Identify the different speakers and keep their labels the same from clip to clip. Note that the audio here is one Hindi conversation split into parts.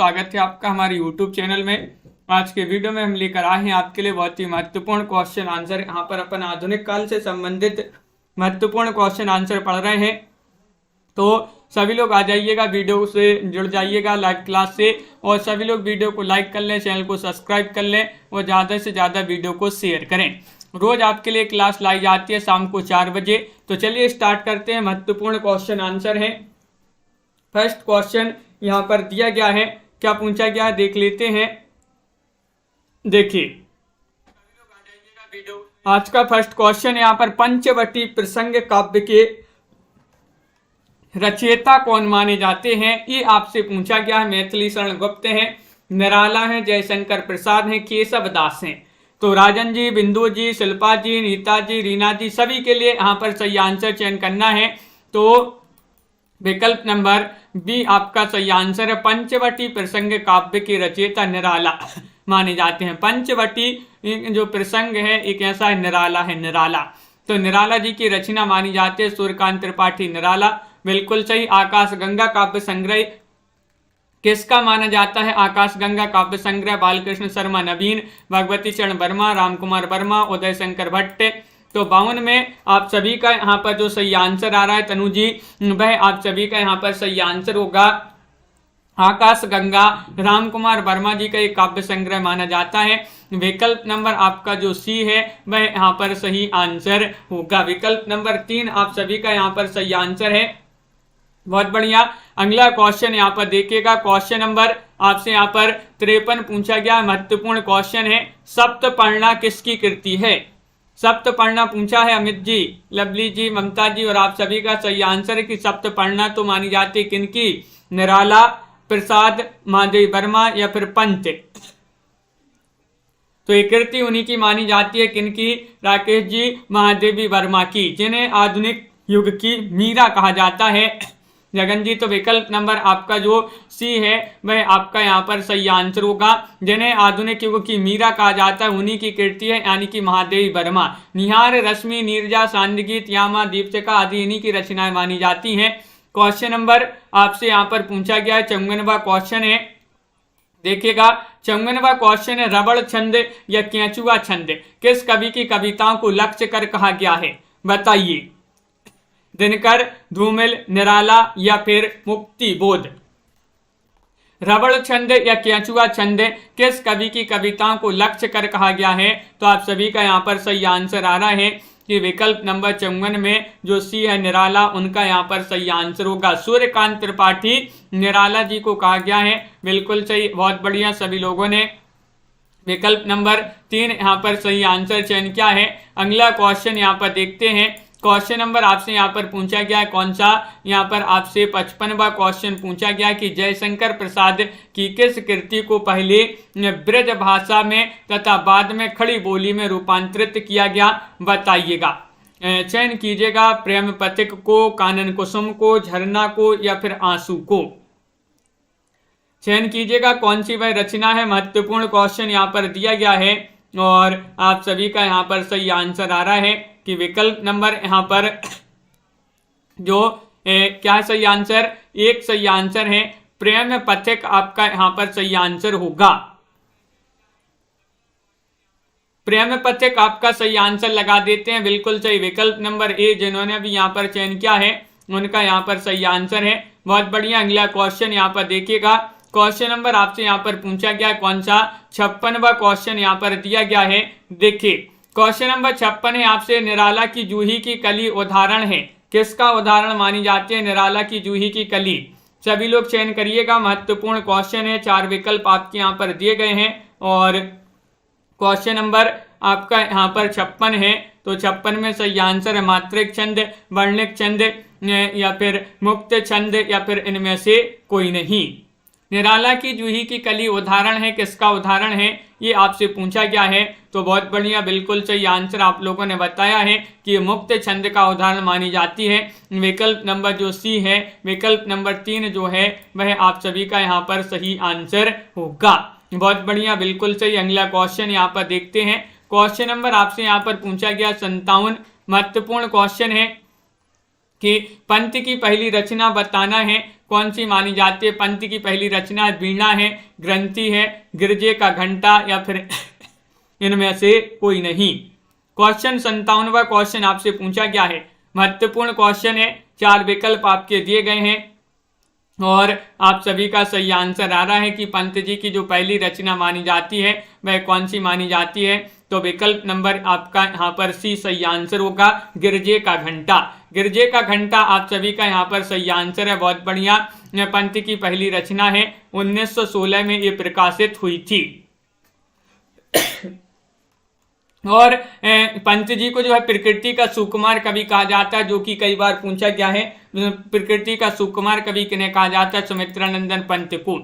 Speaker 1: स्वागत है आपका हमारे YouTube चैनल में। आज के वीडियो में हम लेकर आए हैं आपके लिए बहुत ही महत्वपूर्ण क्वेश्चन आंसर। यहाँ पर अपन आधुनिक काल से संबंधित महत्वपूर्ण क्वेश्चन आंसर पढ़ रहे हैं, तो सभी लोग आ जाइएगा, वीडियो से जुड़ जाइएगा लाइव क्लास से, और सभी लोग वीडियो को लाइक कर लें, चैनल को सब्सक्राइब कर लें और ज़्यादा से ज़्यादा वीडियो को शेयर करें। रोज आपके लिए क्लास लाई जाती है शाम को 4 बजे। तो चलिए स्टार्ट करते हैं। महत्वपूर्ण क्वेश्चन आंसर है। फर्स्ट क्वेश्चन यहाँ पर दिया गया है, क्या पूछा गया है देख लेते हैं। देखिए आज का फर्स्ट क्वेश्चन यहाँ पर पंचवटी प्रसंग काव्य के रचयिता कौन माने जाते हैं, ये आपसे पूछा गया है। मैथिली शरण गुप्त हैं, निराला हैं, जयशंकर प्रसाद हैं, केशव दास हैं। तो राजन जी, बिंदु जी, शिल्पा जी, नीता जी, रीना जी, सभी के लिए यहाँ पर सही आंसर चयन करना है। तो विकल्प नंबर बी आपका सही आंसर है। पंचवटी प्रसंग काव्य के रचयिता निराला माने जाते हैं। पंचवटी जो प्रसंग है एक ऐसा है, निराला है, निराला। तो निराला जी की रचना मानी जाती है। सूर्यकांत त्रिपाठी निराला, बिल्कुल सही। आकाश गंगा काव्य संग्रह किसका माना जाता है? आकाश गंगा काव्य संग्रह बालकृष्ण शर्मा नवीन, भगवती चरण वर्मा, रामकुमार वर्मा, उदय शंकर भट्ट। तो 52 में आप सभी का यहाँ पर जो सही आंसर आ रहा है तनु जी, वह आप सभी का यहाँ पर सही आंसर होगा आकाश गंगा। रामकुमार वर्मा जी का एक काव्य संग्रह माना जाता है। विकल्प नंबर आपका जो सी है वह यहाँ पर सही आंसर होगा। विकल्प नंबर 3 आप सभी का यहाँ पर सही आंसर है। बहुत बढ़िया। अगला क्वेश्चन यहाँ पर देखिएगा। क्वेश्चन नंबर आपसे यहाँ पर 53 पूछा गया, महत्वपूर्ण क्वेश्चन है। सप्तपर्णा किसकी कृति है? सप्तपर्णा पूछा है अमित जी, लवली जी, ममता जी, और आप सभी का सही आंसर है कि सप्तपर्णा तो मानी जाती है किनकी? निराला, प्रसाद, महादेवी वर्मा या फिर पंत। तो ये कृति उन्हीं की मानी जाती है, किनकी? राकेश जी, महादेवी वर्मा की, जिन्हें आधुनिक युग की मीरा कहा जाता है। जगन जी, तो विकल्प नंबर आपका जो सी है वह आपका यहाँ पर सही आंसर होगा। जिन्हें आधुनिक युग की मीरा कहा जाता है उन्हीं की कृति है, यानी कि महादेवी वर्मा। निहार, रश्मि, नीरजा, सांदगीत, यामा, दीपशिखा आदि इन्हीं की रचनाएं मानी जाती हैं। क्वेश्चन नंबर आपसे यहाँ पर पूछा गया है, 54वां क्वेश्चन है। देखिएगा 54वां क्वेश्चन है, रबड़ छंद या केंचुआ छंद किस कवि की कविताओं को लक्ष्य कर कहा गया है? बताइए। दिनकर, धूमिल, निराला या फिर मुक्ति बोध। रबड़ छंद या केंचुआ छंद किस कवि की कविताओं को लक्ष्य कर कहा गया है? तो आप सभी का यहाँ पर सही आंसर आ रहा है कि विकल्प नंबर 54 में जो सी है निराला, उनका यहाँ पर सही आंसर होगा। सूर्यकांत त्रिपाठी निराला जी को कहा गया है, बिल्कुल सही, बहुत बढ़िया। सभी लोगों ने विकल्प नंबर 3 यहाँ पर सही आंसर चयन किया है। अगला क्वेश्चन यहाँ पर देखते हैं। क्वेश्चन नंबर आपसे यहाँ पर पूछा गया है कौन सा? यहाँ पर आपसे 55वां क्वेश्चन पूछा गया कि जयशंकर प्रसाद की किस कृति को पहले ब्रज भाषा में तथा बाद में खड़ी बोली में रूपांतरित किया गया? बताइएगा। चयन कीजिएगा। प्रेम पथिक को, कानन कुसुम को, झरना को या फिर आंसू को। चयन कीजिएगा कौन सी वह रचना है। महत्वपूर्ण क्वेश्चन यहाँ पर दिया गया है और आप सभी का यहाँ पर सही आंसर आ रहा है कि विकल्प नंबर यहाँ पर जो क्या सही आंसर? एक सही आंसर है, प्रेम पथिक आपका यहाँ पर सही आंसर होगा। प्रेम पथिक आपका सही आंसर लगा देते हैं, बिल्कुल सही। विकल्प नंबर ए जिन्होंने भी यहाँ पर चयन किया है उनका यहाँ पर सही आंसर है। बहुत बढ़िया। अगला क्वेश्चन यहाँ पर देखिएगा। क्वेश्चन नंबर आपसे यहाँ पर पूछा गया कौन सा? 56वां क्वेश्चन यहाँ पर दिया गया है। देखिए क्वेश्चन नंबर 56 है आपसे, निराला की जूही की कली उदाहरण है। किसका उदाहरण मानी जाती है निराला की जूही की कली? सभी लोग चयन करिएगा। महत्वपूर्ण क्वेश्चन है, 4 विकल्प आपके यहाँ पर दिए गए हैं और क्वेश्चन नंबर आपका यहाँ पर 56 है। तो 56 में सही आंसर है मात्रिक छंद, वर्णिक छंद या फिर मुक्त छंद या फिर इनमें से कोई नहीं। निराला की जूही की कली उदाहरण है, किसका उदाहरण है ये आपसे पूछा गया है। तो बहुत बढ़िया, बिल्कुल सही आंसर आप लोगों ने बताया है कि मुक्त छंद का उदाहरण मानी जाती है। विकल्प नंबर जो सी है, विकल्प नंबर 3 जो है वह आप सभी का यहाँ पर सही आंसर होगा। बहुत बढ़िया, बिल्कुल सही। अगला क्वेश्चन यहाँ पर देखते हैं। क्वेश्चन नंबर आपसे यहाँ पर पूछा गया 57, महत्वपूर्ण क्वेश्चन है कि पंत की पहली रचना बताना है। कौन सी मानी जाती है? पंत की पहली रचना वीणा है, ग्रंथि है, गिरजे का घंटा या फिर इनमें से कोई नहीं। क्वेश्चन 57वां क्वेश्चन आपसे पूछा गया है, महत्वपूर्ण क्वेश्चन है, 4 विकल्प आपके दिए गए हैं और आप सभी का सही आंसर आ रहा है कि पंत जी की जो पहली रचना मानी जाती है वह कौन सी मानी जाती है। तो विकल्प नंबर आपका यहाँ पर सी सही आंसर होगा, गिरजे का घंटा। गिरजे का घंटा आप सभी का यहाँ पर सही आंसर है, बहुत बढ़िया। पंत की पहली रचना है, 1916 में ये प्रकाशित हुई थी। और पंत जी को जो है प्रकृति का सुकुमार कवि कहा जाता है, जो कि कई बार पूछा गया है। प्रकृति का सुकुमार कवि किन्हें कहा जाता है? सुमित्रानंदन पंत को।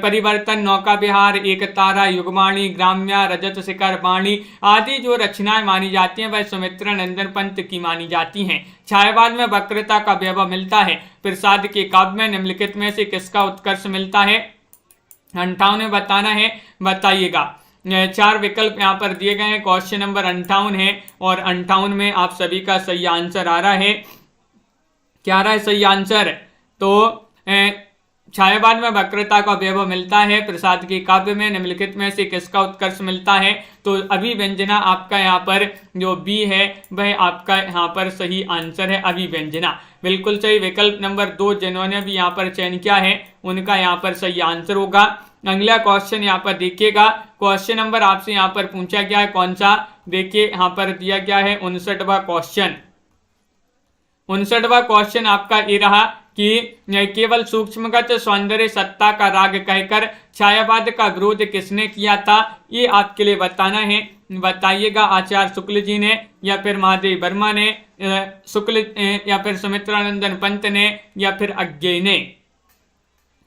Speaker 1: परिवर्तन, नौका विहार, एक तारा, युगवाणी, ग्राम्या, रजत शिखर वाणी आदि जो रचनाएं मानी जाती हैं वह सुमित्रानंदन पंत की मानी जाती हैं। छायावाद में वक्रता का वैभव मिलता है। प्रसाद के काव्य में निम्नलिखित में से किसका उत्कर्ष मिलता है? 58 में बताना है, बताइएगा। 4 विकल्प यहाँ पर दिए गए हैं, क्वेश्चन नंबर 58 है और 58 में आप सभी का सही आंसर आ रहा है। क्या आ रहा है सही आंसर? तो छायावाद में वक्रता का वैभव मिलता है। प्रसाद के काव्य में निम्नलिखित में से किसका उत्कर्ष मिलता है? तो अभिव्यंजना आपका यहाँ पर जो बी है वह आपका यहाँ पर सही आंसर है, अभिव्यंजना। बिल्कुल सही। विकल्प नंबर 2 जिन्होंने भी यहाँ पर चयन किया है उनका यहाँ पर सही आंसर होगा। अगला क्वेश्चन यहाँ पर देखिएगा, क्वेश्चन नंबर आपसे यहाँ पर पूछा गया है कौन सा? देखिए यहाँ पर दिया गया है 59वां क्वेश्चन। 59वां क्वेश्चन आपका ये रहा कि केवल सूक्ष्मगत सौंदर्य सत्ता का राग कहकर छायावाद का विरोध किसने किया था? ये आपके लिए बताना है, बताइएगा। आचार्य शुक्ल जी ने या फिर महादेव वर्मा ने, शुक्ल या फिर सुमित्रानंदन पंत ने या फिर अज्ञे ने।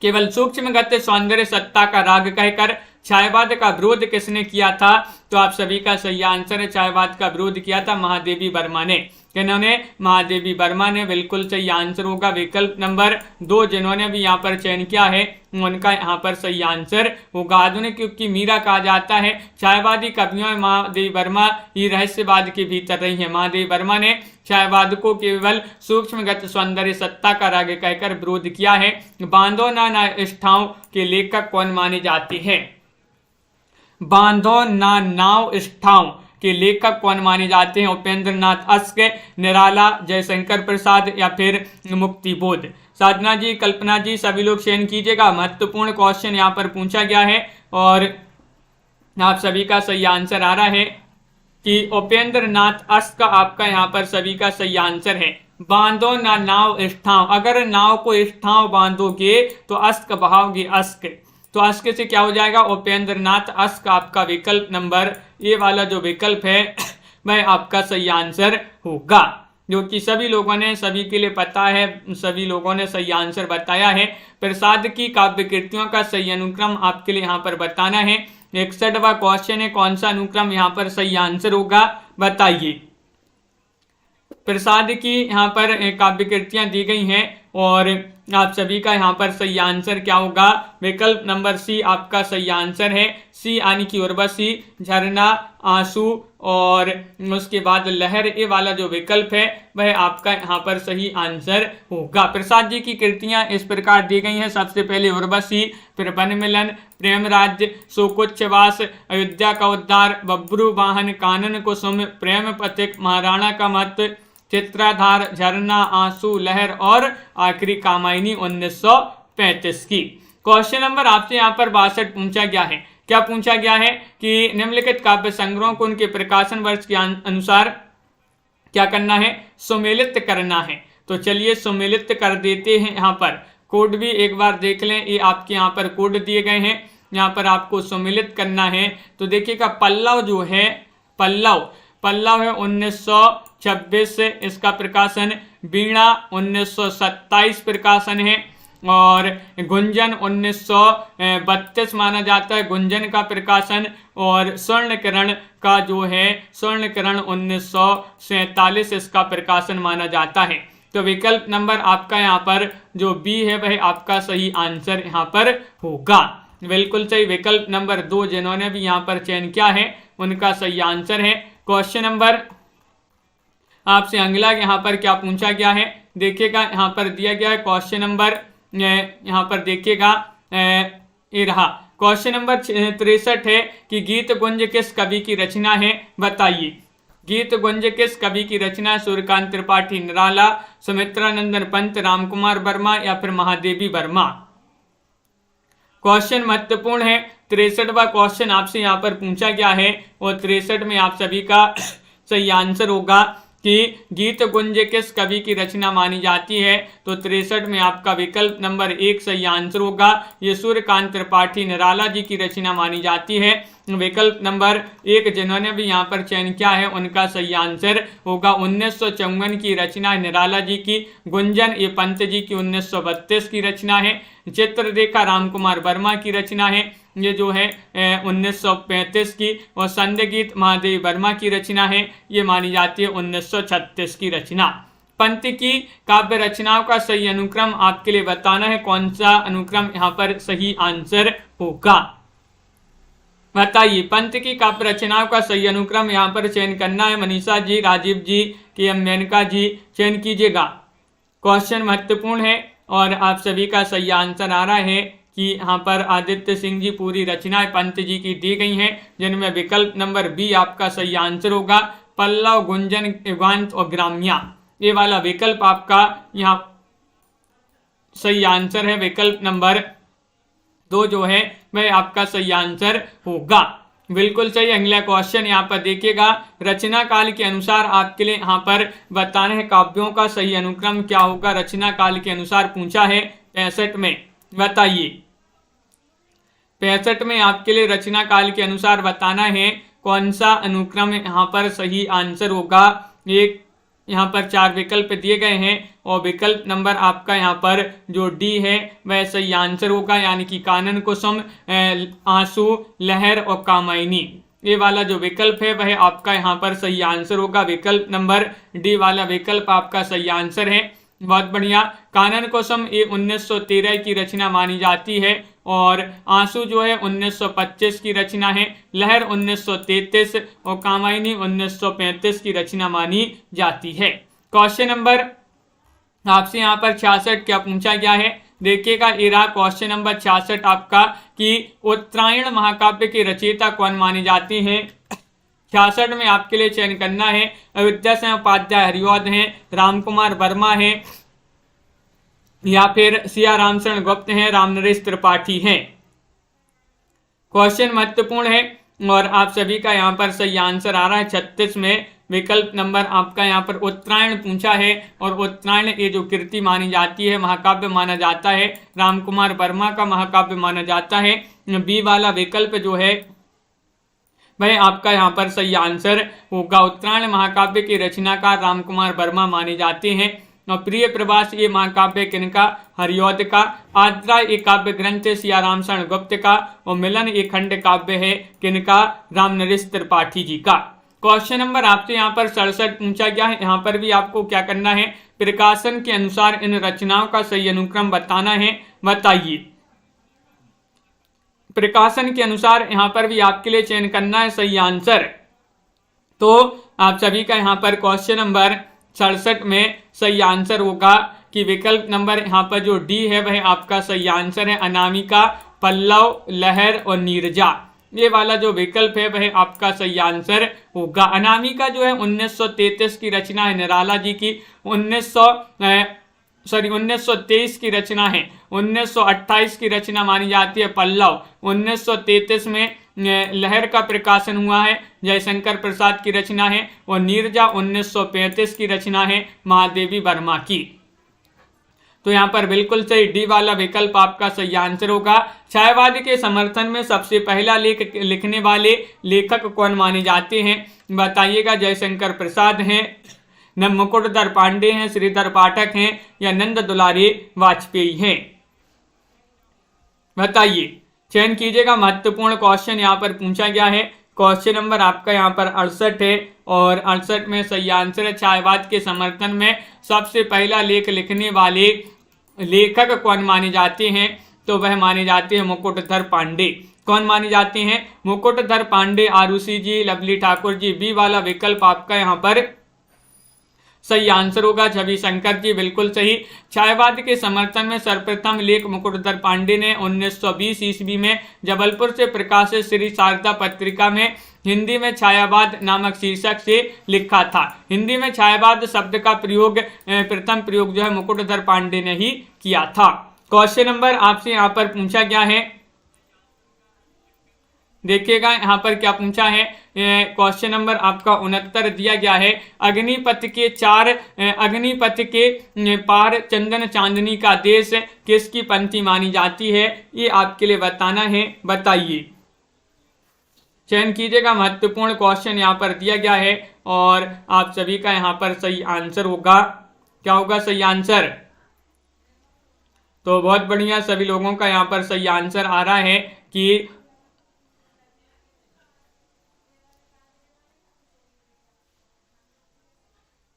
Speaker 1: केवल सूक्ष्मगत सौंदर्य सत्ता का राग कहकर छायावाद का विरोध किसने किया था? तो आप सभी का सही आंसर है, छायावाद का विरोध किया था महादेवी वर्मा ने। जिन्होंने? महादेवी वर्मा ने। बिल्कुल सही आंसर होगा विकल्प नंबर 2 जिन्होंने भी यहाँ पर चयन किया है उनका यहाँ पर सही आंसर होगा। आधुनिक युग की मीरा कहा जाता है। छायावादी कवियों में महादेवी वर्मा ही रहस्यवाद के भीतर रही है। महादेवी वर्मा ने छायावाद को केवल सूक्ष्मगत सौंदर्य सत्ता का राग कहकर विरोध किया है। बांधो ना निष्ठाओं के लेखक कौन माने जाते हैं? बांधो ना नाव निष्ठाओं के लेखक कौन माने जाते हैं? उपेंद्र नाथ अस्क, निराला, जयशंकर प्रसाद या फिर मुक्ति बोध। साधना जी, कल्पना जी, सभी लोग चयन कीजिएगा। महत्वपूर्ण क्वेश्चन यहाँ पर पूछा गया है और आप सभी का सही आंसर आ रहा है कि उपेंद्र नाथ अस्क आपका यहाँ पर सभी का सही आंसर है। बांधो ना नाव निष्ठाओं, अगर नाव को निष्ठाओं बांधोगे तो अस्क बहाओगे, अस्क तो अस्क से क्या हो जाएगा? उपेंद्र नाथ अस्क आपका विकल्प नंबर ये वाला जो विकल्प है वह आपका सही आंसर होगा, जो कि सभी लोगों ने, सभी के लिए पता है, सभी लोगों ने सही आंसर बताया है। प्रसाद की काव्य कृतियों का सही अनुक्रम आपके लिए यहाँ पर बताना है। 61वां क्वेश्चन है, कौन सा अनुक्रम यहाँ पर सही आंसर होगा बताइए। प्रसाद की यहाँ पर काव्य कृतियां दी गई हैं और आप सभी का यहाँ पर सही आंसर क्या होगा? विकल्प नंबर सी आपका सही आंसर है। सी यानी कि उर्वशी, झरना, आंसू और उसके बाद लहर, ये वाला जो विकल्प है वह आपका यहाँ पर सही आंसर होगा। प्रसाद जी की कृतियां इस प्रकार दी गई हैं। सबसे पहले उर्वशी, फिर वन मिलन, प्रेम राज्य, शोकोच्छवास, अयोध्या का उद्धार, बब्रू वाहन, कानन कुसुम, प्रेम पथिक, महाराणा का मत, चित्राधार, झरना, आंसू, लहर और आखिरी कामायनी 1935 की। क्वेश्चन नंबर आपसे यहाँ पर 62 पूछा गया है। क्या पूछा गया है कि निम्नलिखित काव्य संग्रहों को उनके प्रकाशन वर्ष के अनुसार क्या करना है? सुमेलित करना है। तो चलिए सुमेलित कर देते हैं। यहाँ पर कोड भी एक बार देख लें, ये आपके यहाँ पर कोड दिए गए हैं, यहाँ पर आपको सुमेलित करना है। तो देखिएगा पल्लव जो है, पल्लव है 1926 इसका प्रकाशन, वीणा 1927 प्रकाशन है और गुंजन 1932 माना जाता है गुंजन का प्रकाशन, और स्वर्णकिरण का जो है स्वर्णकिरण 1947 इसका प्रकाशन माना जाता है। तो विकल्प नंबर आपका यहाँ पर जो बी है वह आपका सही आंसर यहाँ पर होगा। बिल्कुल सही, विकल्प नंबर 2 जिन्होंने भी यहाँ पर चयन किया है उनका सही आंसर है। क्वेश्चन नंबर आपसे अगला यहाँ पर क्या पूछा गया है देखिएगा, यहाँ पर दिया गया है क्वेश्चन नंबर यहाँ पर देखिएगा ये रहा। क्वेश्चन नंबर 63 है कि गीत गुंज किस कवि की रचना है, बताइए। गीत गुंज किस कवि की रचना? सूर्यकांत त्रिपाठी निराला, सुमित्रानंदन पंत, रामकुमार वर्मा या फिर महादेवी वर्मा। क्वेश्चन महत्वपूर्ण है। 63वां क्वेश्चन आपसे यहाँ पर पूछा गया है और 63 में आप सभी का सही आंसर होगा कि गीत गुंज किस कवि की रचना मानी जाती है। तो 63 में आपका विकल्प नंबर 1 सही आंसर होगा। ये सूर्यकांत त्रिपाठी निराला जी की रचना मानी जाती है। विकल्प नंबर 1 जिन्होंने भी यहाँ पर चयन किया है उनका सही आंसर होगा। 1954 की रचना है निराला जी की। गुंजन ये पंत जी की 1932 की रचना है। चित्ररेखा रामकुमार वर्मा की रचना है, ये जो है 1935 की। और संध्या महादेवी वर्मा की रचना है, ये मानी जाती है 1936 की रचना। पंत की काव्य रचनाओं का सही अनुक्रम आपके लिए बताना है। कौन सा अनुक्रम यहाँ पर सही आंसर होगा, बताइए। पंत की काव्य रचनाओं का सही अनुक्रम यहाँ पर चयन करना है। मनीषा जी, राजीव जी, के एम मेनका जी, चयन कीजिएगा। क्वेश्चन महत्वपूर्ण है और आप सभी का सही आंसर आ रहा है कि यहाँ पर आदित्य सिंह जी पूरी रचनाएं पंत जी की दी गई हैं, जिनमें विकल्प नंबर बी आपका सही आंसर होगा। पल्लव, गुंजन, युगांत और ग्राम्या, ये वाला विकल्प आपका यहाँ सही आंसर है। विकल्प नंबर 2 जो है वह आपका सही आंसर होगा। बिल्कुल सही। अगला क्वेश्चन यहाँ पर देखिएगा। रचना काल के अनुसार आपके लिए यहाँ पर बताना है काव्यों का सही अनुक्रम क्या होगा। रचना काल के अनुसार पूछा है 65 में, बताइए। 65 में आपके लिए रचना काल के अनुसार बताना है कौन सा अनुक्रम यहाँ पर सही आंसर होगा। एक यहाँ पर 4 विकल्प दिए गए हैं और विकल्प नंबर आपका यहाँ पर जो डी है वह सही आंसर होगा, यानी कि कानन कुसुम, आंसू, लहर और कामायनी, ये वाला जो विकल्प है वह आपका यहाँ पर सही आंसर होगा। विकल्प नंबर डी वाला विकल्प आपका सही आंसर है। बहुत बढ़िया। कानन कुसुम ये 1913 की रचना मानी जाती है और आंसू जो है 1925 की रचना है। लहर 1933 और कामायनी 1935 की रचना मानी जाती है। क्वेश्चन नंबर आपसे यहाँ पर 66 क्या पूछा गया है, देखिएगा। ये रहा क्वेश्चन नंबर 66 आपका कि उत्तरायण महाकाव्य के रचयिता कौन माने जाते हैं। 66 में आपके लिए चयन करना है। अयोध्या सिंह उपाध्याय हरिऔध हैं, रामकुमार वर्मा हैं या फिर सिया रामचरण गुप्त हैं, रामनरेश त्रिपाठी हैं। क्वेश्चन महत्वपूर्ण है और आप सभी का यहाँ पर सही आंसर आ रहा है। 36 में विकल्प नंबर आपका यहाँ पर उत्तरायण पूछा है और उत्तरायण ये जो कृति मानी जाती है, महाकाव्य माना जाता है, रामकुमार वर्मा का महाकाव्य माना जाता है। बी वाला विकल्प जो है वह आपका यहाँ पर सही आंसर होगा। उत्तरायण महाकाव्य के रचनाकार रामकुमार वर्मा माने जाते हैं। और प्रिय प्रवास ये महाकाव्य किनका, हरिऔध का। आद्रा ये काव्य ग्रंथ सिया रामचरण गुप्त का और मिलन ये खंड काव्य है किनका, रामनरेश त्रिपाठी जी का। क्वेश्चन नंबर आपसे यहाँ पर 67 पूछा गया है। यहाँ पर भी आपको क्या करना है, प्रकाशन के अनुसार इन रचनाओं का सही अनुक्रम बताना है, बताइए। प्रकाशन के अनुसार यहाँ पर भी आपके लिए चयन करना है सही आंसर। तो आप सभी का यहाँ पर क्वेश्चन नंबर 67 में सही आंसर होगा कि विकल्प नंबर यहाँ पर जो डी है वह आपका सही आंसर है। अनामिका, पल्लव, लहर और नीरजा, ये वाला जो विकल्प है वह आपका सही आंसर होगा। अनामिका जो है 1933 की रचना है निराला जी की। 1923 की रचना है। 1928 की रचना मानी जाती है पल्लव। 1933 में लहर का प्रकाशन हुआ है, जयशंकर प्रसाद की रचना है। और नीरजा 1935 की रचना है, महादेवी वर्मा की। तो यहाँ पर बिल्कुल सही डी वाला विकल्प आपका सही आंसर होगा। छायावाद के समर्थन में सबसे पहला लेख लिखने वाले लेखक कौन माने जाते हैं, बताइएगा। जयशंकर प्रसाद हैं, न मुकुटधर पांडे हैं, श्रीधर पाठक हैं या नंद दुलारी वाजपेयी हैं, बताइए। चयन कीजिएगा। महत्वपूर्ण क्वेश्चन यहाँ पर पूछा गया है। क्वेश्चन नंबर आपका यहाँ पर 68 है और 68 में सही आंसर है छायावाद के समर्थन में सबसे पहला लेख लिखने वाले लेखक कौन माने जाते हैं, तो वह माने जाते हैं मुकुटधर पांडे। कौन माने जाते हैं, मुकुटधर पांडे। आरुषि जी, लवली ठाकुर जी, बी वाला विकल्प आपका यहाँ पर सही आंसर होगा छवि शंकर जी, बिल्कुल सही। छायावाद के समर्थन में सर्वप्रथम लेख मुकुटधर पांडे ने 1920 ईस्वी में जबलपुर से प्रकाशित श्री शारदा पत्रिका में हिंदी में छायावाद नामक शीर्षक से लिखा था। हिंदी में छायावाद शब्द का प्रयोग प्रथम प्रयोग जो है मुकुटधर पांडे ने ही किया था। क्वेश्चन नंबर आपसे यहाँ पर पूछा गया है, देखिएगा यहाँ पर क्या पूछा है। क्वेश्चन नंबर आपका 69 दिया गया है। अग्निपथ के पार चंदन चांदनी का देश किसकी पंक्ति मानी जाती है, ये आपके लिए बताना है, बताइए। चयन कीजिएगा, महत्वपूर्ण क्वेश्चन यहाँ पर दिया गया है और आप सभी का यहाँ पर सही आंसर होगा। क्या होगा सही आंसर? तो बहुत बढ़िया, सभी लोगों का यहाँ पर सही आंसर आ रहा है कि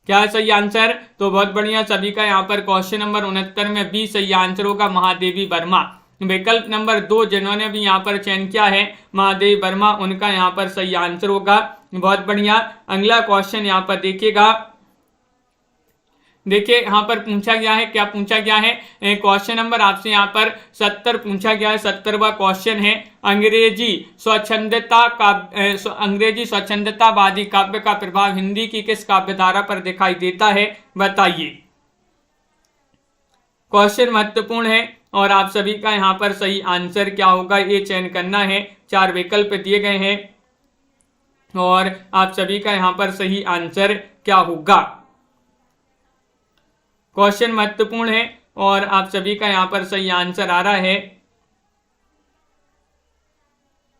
Speaker 1: क्या सही आंसर? तो बहुत बढ़िया, सभी का यहाँ पर क्वेश्चन नंबर 69 में बी सही आंसर होगा, महादेवी वर्मा। विकल्प नंबर 2 जिन्होंने भी यहाँ पर चयन किया है महादेवी वर्मा, उनका यहाँ पर सही आंसर होगा। बहुत बढ़िया। अगला क्वेश्चन यहाँ पर देखिएगा, देखिए यहाँ पर पूछा गया है, क्या पूछा गया है। क्वेश्चन नंबर आपसे यहाँ पर 70 पूछा गया है। 70वां क्वेश्चन है, अंग्रेजी स्वच्छंदतावादी काव्य का प्रभाव हिंदी की किस काव्यधारा पर दिखाई देता है, बताइए। क्वेश्चन महत्वपूर्ण है और आप सभी का यहाँ पर सही आंसर क्या होगा ये चयन करना है। 4 विकल्प दिए गए हैं और आप सभी का यहाँ पर सही आंसर क्या होगा। क्वेश्चन महत्वपूर्ण है और आप सभी का यहाँ पर सही आंसर आ रहा है।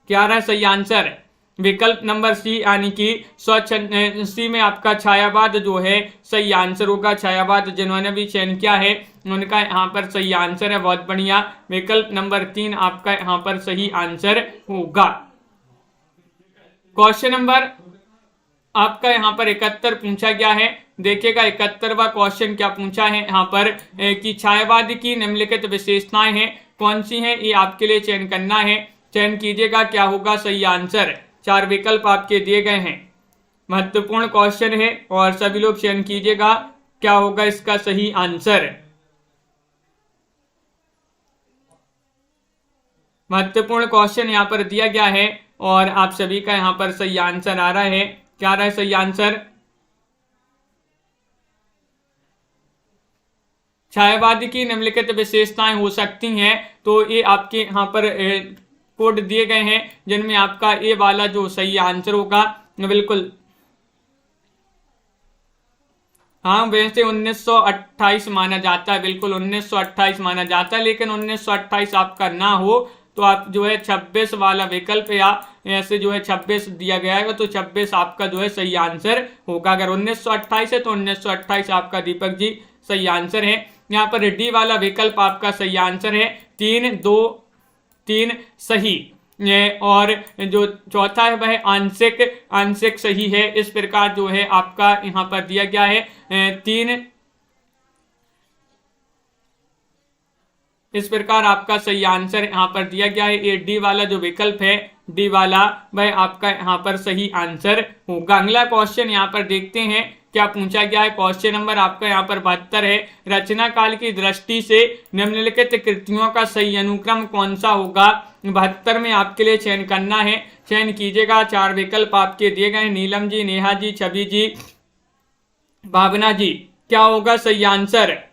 Speaker 1: क्या आ रहा है सही आंसर? विकल्प नंबर सी, यानी कि स्वच्छंद सी में आपका छायावाद जो है सही आंसर होगा। छायावाद जिन्होंने भी चयन किया है उनका यहाँ पर सही आंसर है। बहुत बढ़िया। विकल्प नंबर 3 आपका यहाँ पर सही आंसर होगा। क्वेश्चन नंबर आपका यहाँ पर 71 पूछा गया है। देखिएगा 71वां क्वेश्चन क्या पूछा है यहाँ पर कि छायावाद की निम्नलिखित विशेषताएं हैं, कौन सी हैं, ये आपके लिए चयन करना है। चयन कीजिएगा, क्या होगा सही आंसर। 4 विकल्प आपके दिए गए हैं। महत्वपूर्ण क्वेश्चन है और सभी लोग चयन कीजिएगा, क्या होगा इसका सही आंसर। महत्वपूर्ण क्वेश्चन यहाँ पर दिया गया है और आप सभी का यहाँ पर सही आंसर आ रहा है। क्या आ रहा है सही आंसर? छायावाद की निम्नलिखित विशेषताएं हो सकती हैं, तो ये आपके यहाँ पर कोड दिए गए हैं जिनमें आपका ये वाला जो सही आंसर होगा। बिल्कुल हाँ, वैसे 1928 माना जाता है, बिल्कुल 1928 माना जाता है, लेकिन 1928 आपका ना हो तो आप जो है 26 वाला विकल्प या ऐसे जो है 26 दिया गया है तो 26 आपका जो है सही आंसर होगा। अगर 1928 है तो 1928 आपका दीपक जी सही आंसर है। यहाँ पर डी वाला विकल्प आपका सही आंसर है। 3, 2, 3 सही और जो चौथा है वह आंशिक सही है। इस प्रकार जो है आपका यहाँ पर दिया गया है 3, इस प्रकार आपका सही आंसर यहाँ पर दिया गया है। ये डी वाला जो विकल्प है, डी वाला, वह आपका यहाँ पर सही आंसर होगा। अगला क्वेश्चन यहाँ पर देखते हैं क्या पूछा गया है। क्वेश्चन नंबर आपका यहाँ पर 72 है। रचना काल की दृष्टि से निम्नलिखित कृतियों का सही अनुक्रम कौन सा होगा। 72 में आपके लिए चयन करना है। चयन कीजिएगा, 4 विकल्प आपके दिए गए। नीलम जी, नेहा जी, छवि जी, भावना जी, क्या होगा सही आंसर।